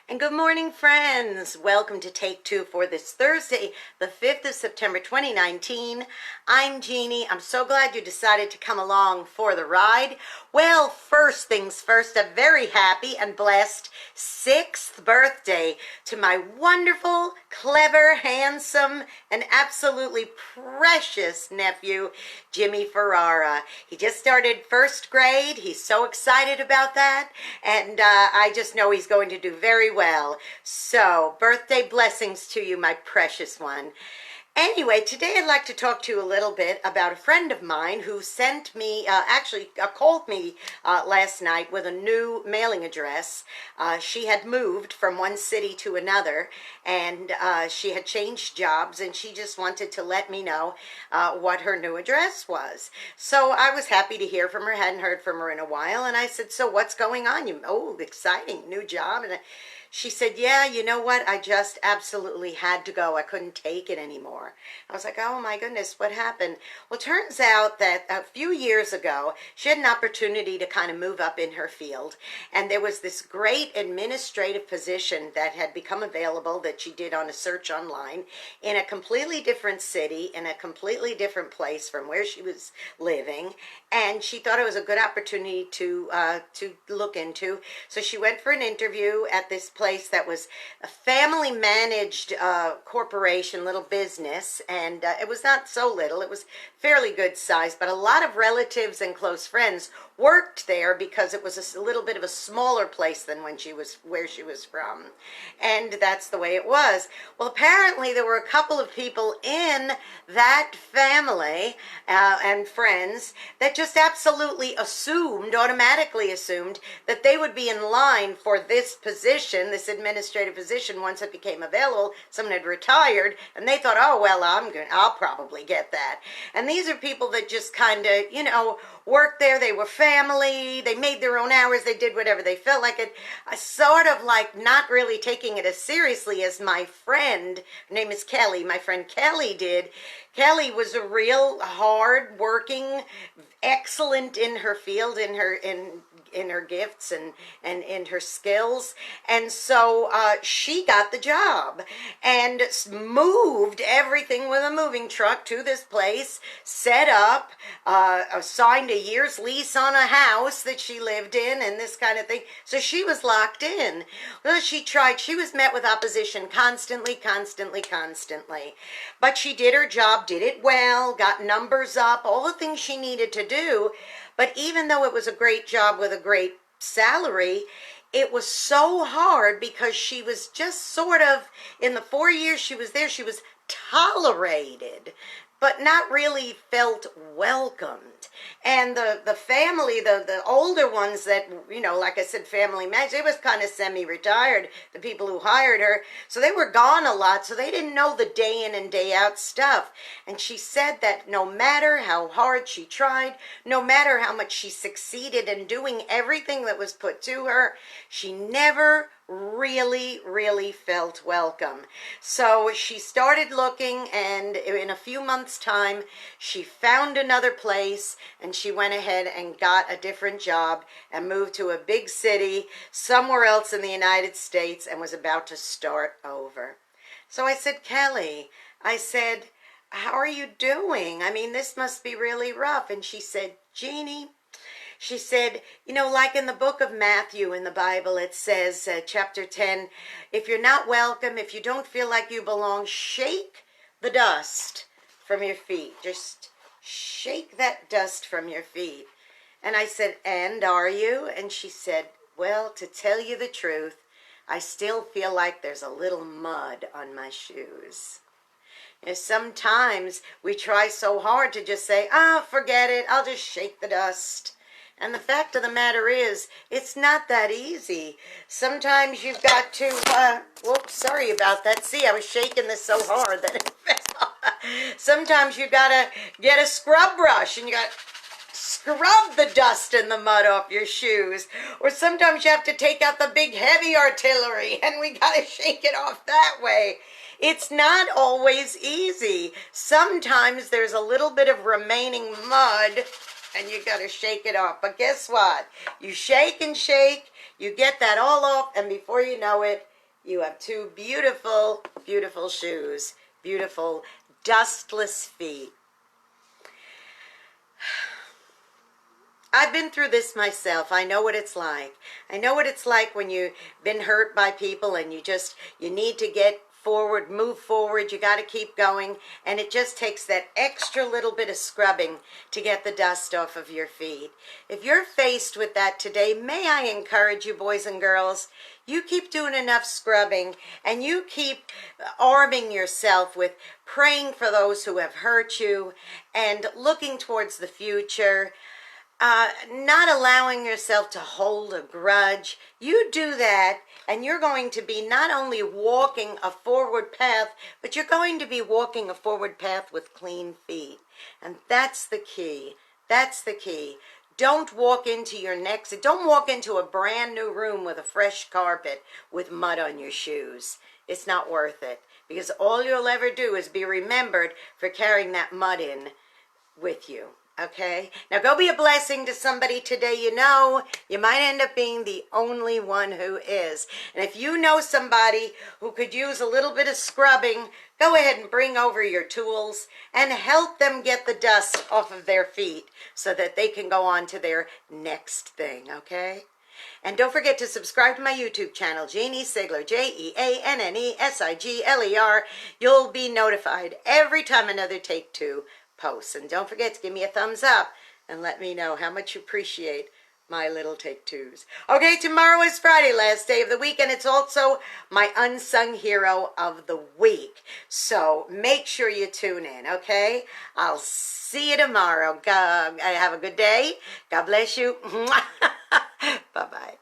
And good morning, friends. Welcome to Take Two for this Thursday, the 5th of September, 2019. I'm Jeannie. I'm so glad you decided to come along for the ride. Well, first things first, a very happy and blessed 6th birthday to my wonderful, clever, handsome, and absolutely precious nephew, Jimmy Ferrara. He just started first grade. He's so excited about that, and I just know he's going to do very well. So, birthday blessings to you, my precious one. Anyway, today I'd like to talk to you a little bit about a friend of mine who sent me, called me last night with a new mailing address. She had moved from one city to another, and she had changed jobs, and she just wanted to let me know what her new address was. So I was happy to hear from her. Hadn't heard from her in a while, and I said, "So what's going on? Oh, exciting, new job." And she said, "Yeah, you know what? I just absolutely had to go. I couldn't take it anymore." I was like, "Oh my goodness, what happened?" Well, it turns out that a few years ago, she had an opportunity to kind of move up in her field. And there was this great administrative position that had become available that she did on a search online in a completely different city, in a completely different place from where she was living. And she thought it was a good opportunity to look into. So she went for an interview at this place that was a family managed corporation, little business, and it was not so little. It was fairly good size, but a lot of relatives and close friends worked there because it was a little bit of a smaller place than where she was from, and that's the way it was. Well, apparently there were a couple of people in that family and friends that just absolutely automatically assumed that they would be in line for this position, this administrative position, once it became available. Someone had retired, and they thought, "Oh well, I'll probably get that." And these are people that just kind of, worked there. They were family. They made their own hours. They did whatever they felt like it. I sort of like not really taking it as seriously as my friend, her name is Kelly, my friend Kelly did. Kelly was a real hard working, excellent in her field, in her gifts and in her skills, and so she got the job and moved everything with a moving truck to this place, set up, signed a year's lease on a house that she lived in, and this kind of thing. So she was locked in. Well, she tried. She was met with opposition constantly, but she did her job, did it well, got numbers up, all the things she needed to do. But even though it was a great job with a great salary, it was so hard because she was just sort of, in the 4 years she was there, she was tolerated, but not really felt welcomed. And the family, the older ones that, like I said, family managed, they was kind of semi-retired, the people who hired her. So they were gone a lot, so they didn't know the day in and day out stuff. And she said that no matter how hard she tried, no matter how much she succeeded in doing everything that was put to her, she never really felt welcome. So she started looking, and in a few months' time she found another place, and she went ahead and got a different job and moved to a big city somewhere else in the United States and was about to start over. So I said, "Kelly," I said, "how are you doing? I mean, this must be really rough." And she said, "Jeannie," she said, like in the book of Matthew in the Bible, it says, chapter 10, "If you're not welcome, if you don't feel like you belong, shake the dust from your feet. Just shake that dust from your feet." And I said, "And are you?" And she said, "Well, to tell you the truth, I still feel like there's a little mud on my shoes." Sometimes we try so hard to just say, forget it, I'll just shake the dust. And the fact of the matter is, it's not that easy. Sometimes you've got to, whoops, sorry about that. See, I was shaking this so hard that it fell. Sometimes you got to get a scrub brush and you got to scrub the dust and the mud off your shoes. Or sometimes you have to take out the big heavy artillery and we got to shake it off that way. It's not always easy. Sometimes there's a little bit of remaining mud and you got to shake it off. But guess what? You shake and shake, you get that all off, and before you know it, You have two beautiful, beautiful shoes. Beautiful, dustless feet. I've been through this myself. I know what it's like. I know what it's like when you've been hurt by people and you need to get forward, move forward. You got to keep going. And it just takes that extra little bit of scrubbing to get the dust off of your feet. If you're faced with that today, may I encourage you, boys and girls, you keep doing enough scrubbing and you keep arming yourself with praying for those who have hurt you and looking towards the future. Not allowing yourself to hold a grudge. You do that and you're going to be not only walking a forward path, but you're going to be walking a forward path with clean feet. And that's the key. That's the key. Don't walk into don't walk into a brand new room with a fresh carpet with mud on your shoes. It's not worth it, because all you'll ever do is be remembered for carrying that mud in with you. Okay? Now go be a blessing to somebody today you know. You might end up being the only one who is. And if you know somebody who could use a little bit of scrubbing, go ahead and bring over your tools and help them get the dust off of their feet so that they can go on to their next thing, okay? And don't forget to subscribe to my YouTube channel, Jeanne Sigler, JeanneSigler. You'll be notified every time another Take Two posts. And don't forget to give me a thumbs up and let me know how much you appreciate my little Take Twos. Okay, tomorrow is Friday, last day of the week, and it's also my unsung hero of the week. So make sure you tune in, okay? I'll see you tomorrow. Have a good day. God bless you. Bye-bye.